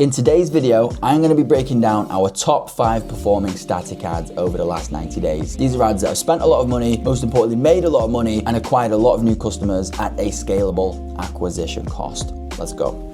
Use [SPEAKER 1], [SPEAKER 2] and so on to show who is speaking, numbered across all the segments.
[SPEAKER 1] In today's video, I'm going to be breaking down our top 5 performing static ads over the last 90 days. These are ads that have spent a lot of money, most importantly made a lot of money, and acquired a lot of new customers at a scalable acquisition cost. Let's go.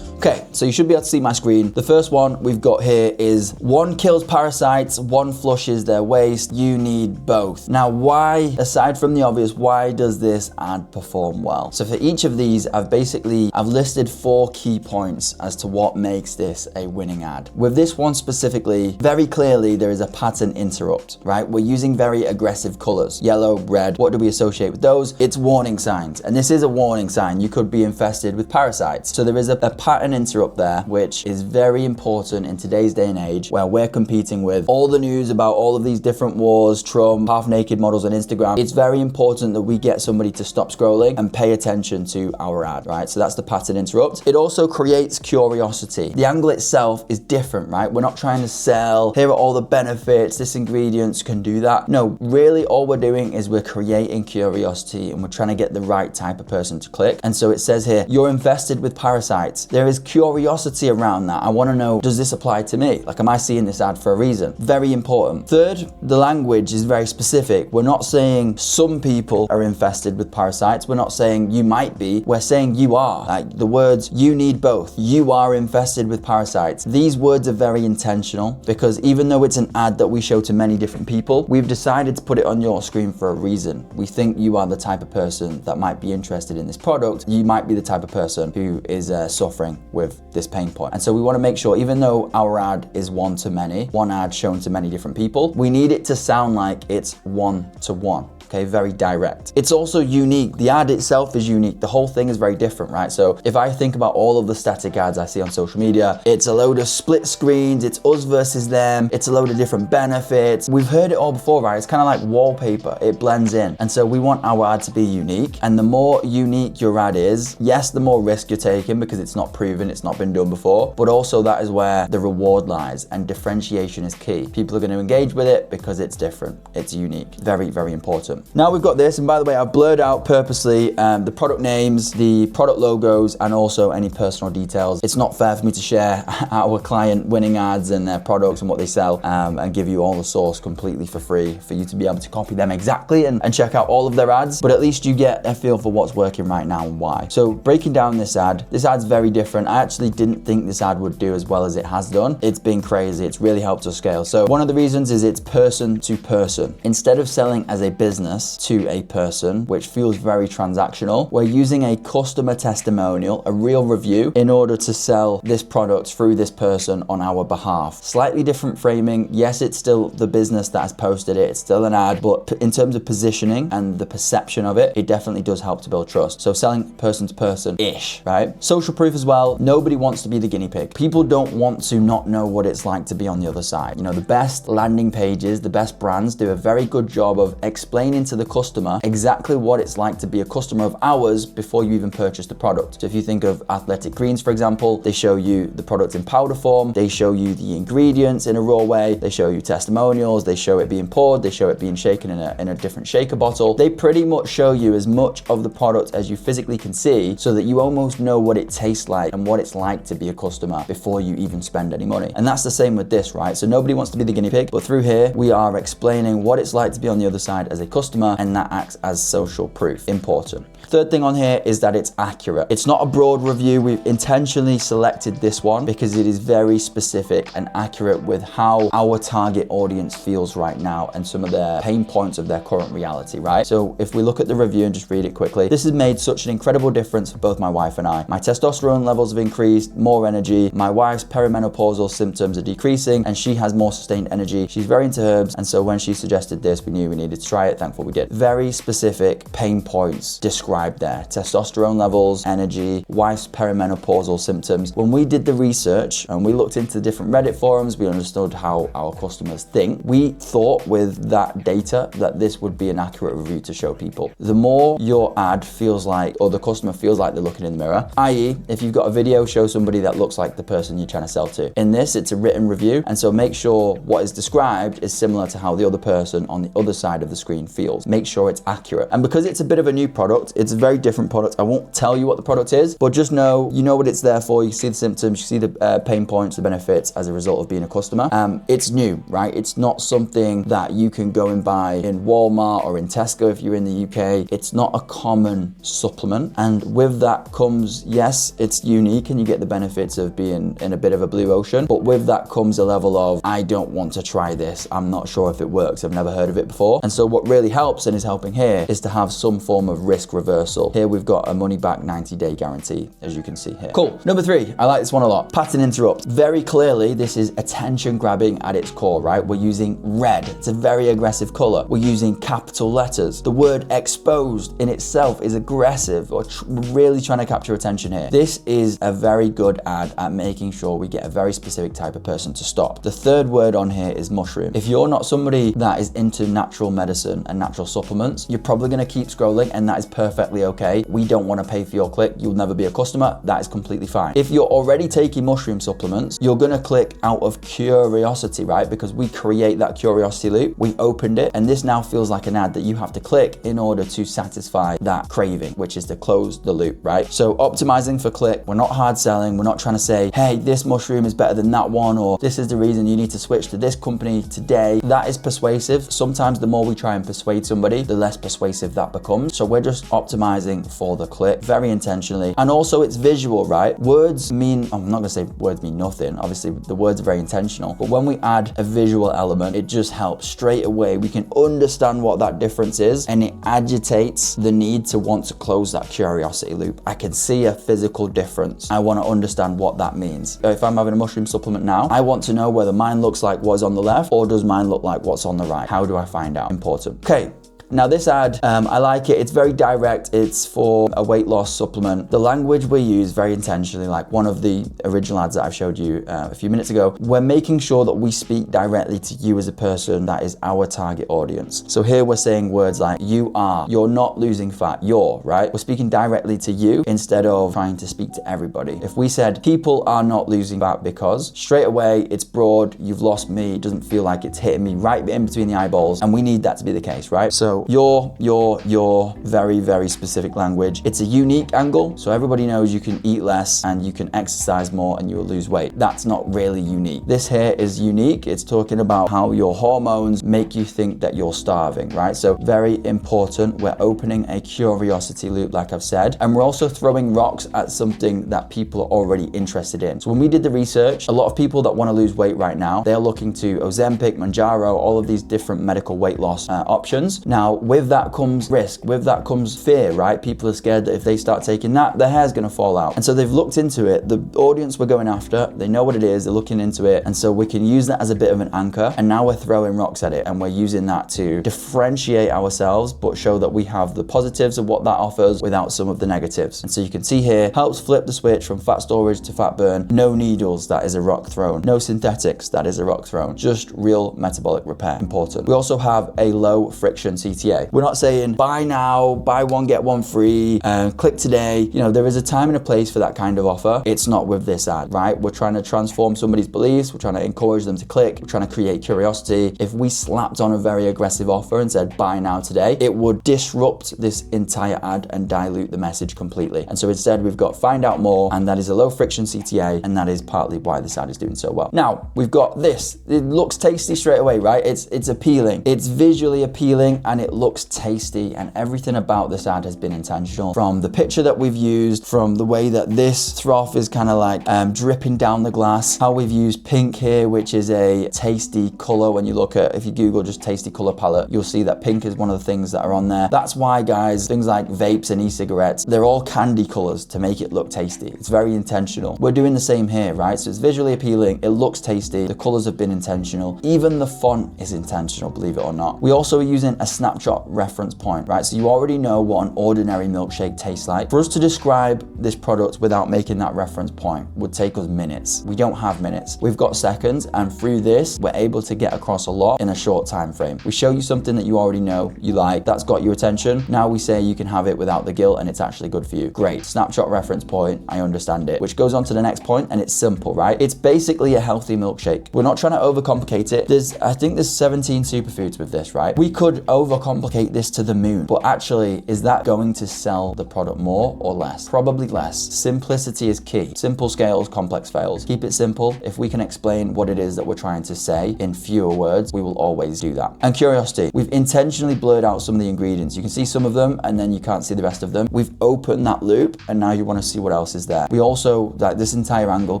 [SPEAKER 1] Okay, so you should be able to see my screen. The first one we've got here is one kills parasites, one flushes their waste. You need both. Now, why, aside from the obvious, why does this ad perform well? So for each of these, I've listed 4 key points as to what makes this a winning ad. With this one specifically, very clearly there is a pattern interrupt, right? We're using very aggressive colors, yellow, red. What do we associate with those? It's warning signs. And this is a warning sign. You could be infested with parasites. So there is a pattern interrupt there, which is very important in today's day and age where we're competing with all the news about all of these different wars, Trump, half-naked models on Instagram. It's very important that we get somebody to stop scrolling and pay attention to our ad, right? So that's the pattern interrupt. It also creates curiosity. The angle itself is different, right? We're not trying to sell, here are all the benefits, this ingredients can do that. No, really all we're doing is we're creating curiosity and we're trying to get the right type of person to click. And so it says here, you're infested with parasites. There is curiosity around that. I want to know, does this apply to me? Like, am I seeing this ad for a reason? Very important. Third, the language is very specific. We're not saying some people are infested with parasites. We're not saying you might be. We're saying you are. Like the words, you need both. You are infested with parasites. These words are very intentional because even though it's an ad that we show to many different people, we've decided to put it on your screen for a reason. We think you are the type of person that might be interested in this product. You might be the type of person who is suffering with this pain point. And so we want to make sure, even though our ad is one to many, one ad shown to many different people, we need it to sound like it's one to one. Okay, very direct. It's also unique. The ad itself is unique. The whole thing is very different, right? So if I think about all of the static ads I see on social media, it's a load of split screens, it's us versus them, it's a load of different benefits. We've heard it all before, right? It's kind of like wallpaper. It blends in. And so we want our ad to be unique. And the more unique your ad is, yes, the more risk you're taking because it's not proven, it's not been done before, but also that is where the reward lies and differentiation is key. People are going to engage with it because it's different. It's unique. Very, very important. Now we've got this, and by the way, I've blurred out purposely the product names, the product logos, and also any personal details. It's not fair for me to share our client winning ads and their products and what they sell and give you all the source completely for free for you to be able to copy them exactly and check out all of their ads, but at least you get a feel for what's working right now and why. So breaking down this ad's very different. I actually didn't think this ad would do as well as it has done. It's been crazy. It's really helped us scale. So one of the reasons is it's person to person. Instead of selling as a business to a person, which feels very transactional, we're using a customer testimonial, a real review, in order to sell this product through this person on our behalf. Slightly different framing. Yes, it's still the business that has posted it. It's still an ad, but in terms of positioning and the perception of it, it definitely does help to build trust. So selling person to person-ish, right? Social proof as well. Nobody wants to be the guinea pig. People don't want to not know what it's like to be on the other side. You know, the best landing pages, the best brands do a very good job of explaining to the customer exactly what it's like to be a customer of ours before you even purchase the product. So if you think of Athletic Greens, for example, they show you the product in powder form, they show you the ingredients in a raw way, they show you testimonials, they show it being poured, they show it being shaken in a different shaker bottle. They pretty much show you as much of the product as you physically can see so that you almost know what it tastes like and what it's like to be a customer before you even spend any money. And that's the same with this, right? So nobody wants to be the guinea pig, but through here, we are explaining what it's like to be on the other side as a customer, and that acts as social proof. Important. Third thing on here is that it's accurate. It's not a broad review. We've intentionally selected this one because it is very specific and accurate with how our target audience feels right now and some of their pain points of their current reality, right? So if we look at the review and just read it quickly, this has made such an incredible difference for both my wife and I. My testosterone levels have increased, more energy. My wife's perimenopausal symptoms are decreasing and she has more sustained energy. She's very into herbs, and so when she suggested this, we knew we needed to try it. Thankful we did. Very specific pain points described there. Testosterone levels, energy, wife's perimenopausal symptoms. When we did the research and we looked into different Reddit forums, we understood how our customers think. We thought with that data that this would be an accurate review to show people. The more your ad feels like, or the customer feels like they're looking in the mirror, i.e. if you've got a video, show somebody that looks like the person you're trying to sell to. In this, it's a written review, and so make sure what is described is similar to how the other person on the other side of the screen feels. Make sure it's accurate. And because it's a bit of a new product, it's a very different product. I won't tell you what the product is, but just know, you know what it's there for. You see the symptoms, you see the pain points, the benefits as a result of being a customer. It's new, right? It's not something that you can go and buy in Walmart or in Tesco if you're in the UK. It's not a common supplement. And with that comes, yes, it's unique and you get the benefits of being in a bit of a blue ocean, but with that comes a level of, I don't want to try this. I'm not sure if it works. I've never heard of it before. And so what really helps and is helping here is to have some form of risk reversal. Here we've got a money back 90-day guarantee, as you can see here. Cool. Number 3, I like this one a lot. Pattern interrupt. Very clearly, this is attention grabbing at its core, right? We're using red. It's a very aggressive color. We're using capital letters. The word exposed in itself is aggressive, or really trying to capture attention here. This is a very good ad at making sure we get a very specific type of person to stop. The third word on here is mushroom. If you're not somebody that is into natural medicine and natural supplements, you're probably going to keep scrolling, and that is perfectly okay. We don't want to pay for your click. You'll never be a customer. That is completely fine. If you're already taking mushroom supplements, you're going to click out of curiosity, right? Because we create that curiosity loop. We opened it, and this now feels like an ad that you have to click in order to satisfy that craving, which is to close the loop, right? So optimizing for click. We're not hard selling. We're not trying to say, hey, this mushroom is better than that one, or this is the reason you need to switch to this company today. That is persuasive. Sometimes the more we try and persuade somebody, the less persuasive that becomes. So we're just optimizing for the click very intentionally. And also it's visual, right? Words mean, I'm not gonna say words mean nothing. Obviously the words are very intentional, but when we add a visual element, it just helps straight away. We can understand what that difference is, and it agitates the need to want to close that curiosity loop. I can see a physical difference. I want to understand what that means. If I'm having a mushroom supplement now, I want to know whether mine looks like what's on the left or does mine look like what's on the right. How do I find out? Important. Okay. Now this ad, I like it. It's very direct. It's for a weight loss supplement. The language we use very intentionally, like one of the original ads that I've showed you a few minutes ago, we're making sure that we speak directly to you as a person that is our target audience. So here we're saying words like you are, you're not losing fat, you're, right? We're speaking directly to you instead of trying to speak to everybody. If we said people are not losing fat because, straight away it's broad, you've lost me, it doesn't feel like it's hitting me right in between the eyeballs, and we need that to be the case, right? So your very, very specific language. It's a unique angle, so everybody knows you can eat less and you can exercise more and you will lose weight. That's not really unique. This here is unique. It's talking about how your hormones make you think that you're starving, right? So very important. We're opening a curiosity loop, like I've said, and we're also throwing rocks at something that people are already interested in. So when we did the research, a lot of people that want to lose weight right now, they're looking to Ozempic, Mounjaro, all of these different medical weight loss options. Now, with that comes risk, with that comes fear, right? People are scared that if they start taking that, their hair's gonna fall out. And so they've looked into it. The audience we're going after, they know what it is, they're looking into it. And so we can use that as a bit of an anchor. And now we're throwing rocks at it. And we're using that to differentiate ourselves, but show that we have the positives of what that offers without some of the negatives. And so you can see here, helps flip the switch from fat storage to fat burn. No needles, that is a rock thrown. No synthetics, that is a rock thrown. Just real metabolic repair, important. We also have a low friction CTA. We're not saying buy now, buy one, get one free, click today. You know, there is a time and a place for that kind of offer. It's not with this ad, right? We're trying to transform somebody's beliefs. We're trying to encourage them to click. We're trying to create curiosity. If we slapped on a very aggressive offer and said buy now today, it would disrupt this entire ad and dilute the message completely. And so instead we've got find out more, and that is a low friction CTA, and that is partly why this ad is doing so well. Now we've got this. It looks tasty straight away, right? It's appealing. It's visually appealing and it looks tasty, and everything about this ad has been intentional. From the picture that we've used, from the way that this froth is kind of like dripping down the glass, how we've used pink here, which is a tasty color. When you look at, if you Google just tasty color palette, you'll see that pink is one of the things that are on there. That's why, guys, things like vapes and e-cigarettes, they're all candy colors to make it look tasty. It's very intentional. We're doing the same here, right? So it's visually appealing, it looks tasty, the colors have been intentional, even the font is intentional, believe it or not. We also are using a snapshot reference point, right? So you already know what an ordinary milkshake tastes like. For us to describe this product without making that reference point would take us minutes. We don't have minutes. We've got seconds, and through this, we're able to get across a lot in a short time frame. We show you something that you already know you like, that's got your attention. Now we say you can have it without the guilt and it's actually good for you. Great, snapshot reference point, I understand it. Which goes on to the next point, and it's simple, right? It's basically a healthy milkshake. We're not trying to overcomplicate it. I think there's 17 superfoods with this, right? We could overcomplicate this to the moon. But actually, is that going to sell the product more or less? Probably less. Simplicity is key. Simple scales, complex fails. Keep it simple. If we can explain what it is that we're trying to say in fewer words, we will always do that. And curiosity. We've intentionally blurred out some of the ingredients. You can see some of them and then you can't see the rest of them. We've opened that loop and now you want to see what else is there. We also, like, this entire angle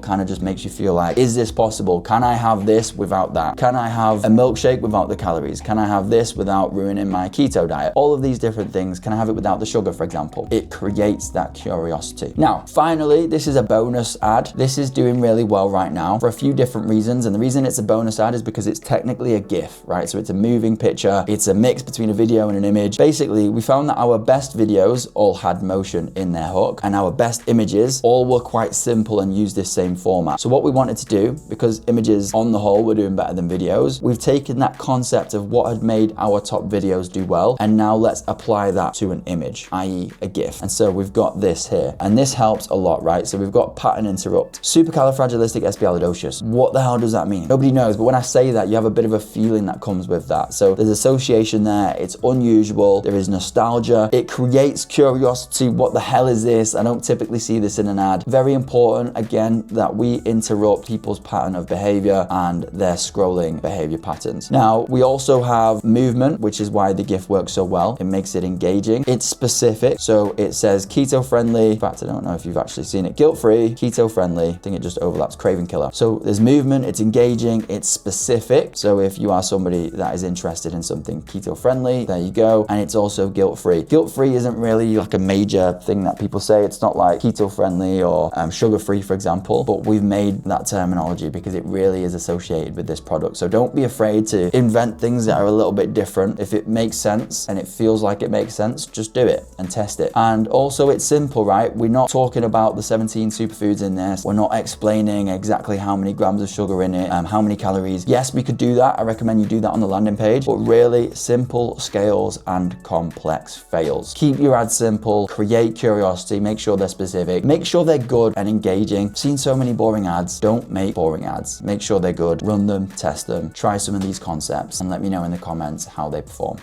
[SPEAKER 1] kind of just makes you feel like, is this possible? Can I have this without that? Can I have a milkshake without the calories? Can I have this without ruining my keto diet? All of these different things. Can I have it without the sugar, for example? It creates that curiosity. Now, finally, this is a bonus ad. This is doing really well right now for a few different reasons. And the reason it's a bonus ad is because it's technically a GIF, right? So it's a moving picture. It's a mix between a video and an image. Basically, we found that our best videos all had motion in their hook and our best images all were quite simple and used this same format. So what we wanted to do, because images on the whole were doing better than videos, we've taken that concept of what had made our top videos do well, and now let's apply that to an image, i.e. a GIF. And so we've got this here, and this helps a lot, right? So we've got pattern interrupt. Supercalifragilisticexpialidocious. What the hell does that mean? Nobody knows, but when I say that, you have a bit of a feeling that comes with that. So there's association there, it's unusual, there is nostalgia, it creates curiosity. What the hell is this? I don't typically see this in an ad. Very important, again, that we interrupt people's pattern of behavior and their scrolling behavior patterns. Now, we also have movement, which is why the GIF works so well. It makes it engaging. It's specific. So it says keto friendly. In fact, I don't know if you've actually seen it. Guilt-free, keto friendly. I think it just overlaps. Craving killer. So there's movement, it's engaging, it's specific. So if you are somebody that is interested in something keto friendly, there you go. And it's also guilt-free. Guilt-free isn't really like a major thing that people say. It's not like keto friendly or sugar-free, for example, but we've made that terminology because it really is associated with this product. So don't be afraid to invent things that are a little bit different. If it makes sense and it feels like it makes sense, just do it and test it. And also it's simple, right? We're not talking about the 17 superfoods in this. We're not explaining exactly how many grams of sugar in it, how many calories. Yes, we could do that. I recommend you do that on the landing page, but really simple scales and complex fails. Keep your ads simple, create curiosity, make sure they're specific, make sure they're good and engaging. I've seen so many boring ads. Don't make boring ads. Make sure they're good, run them, test them, try some of these concepts and let me know in the comments how they perform.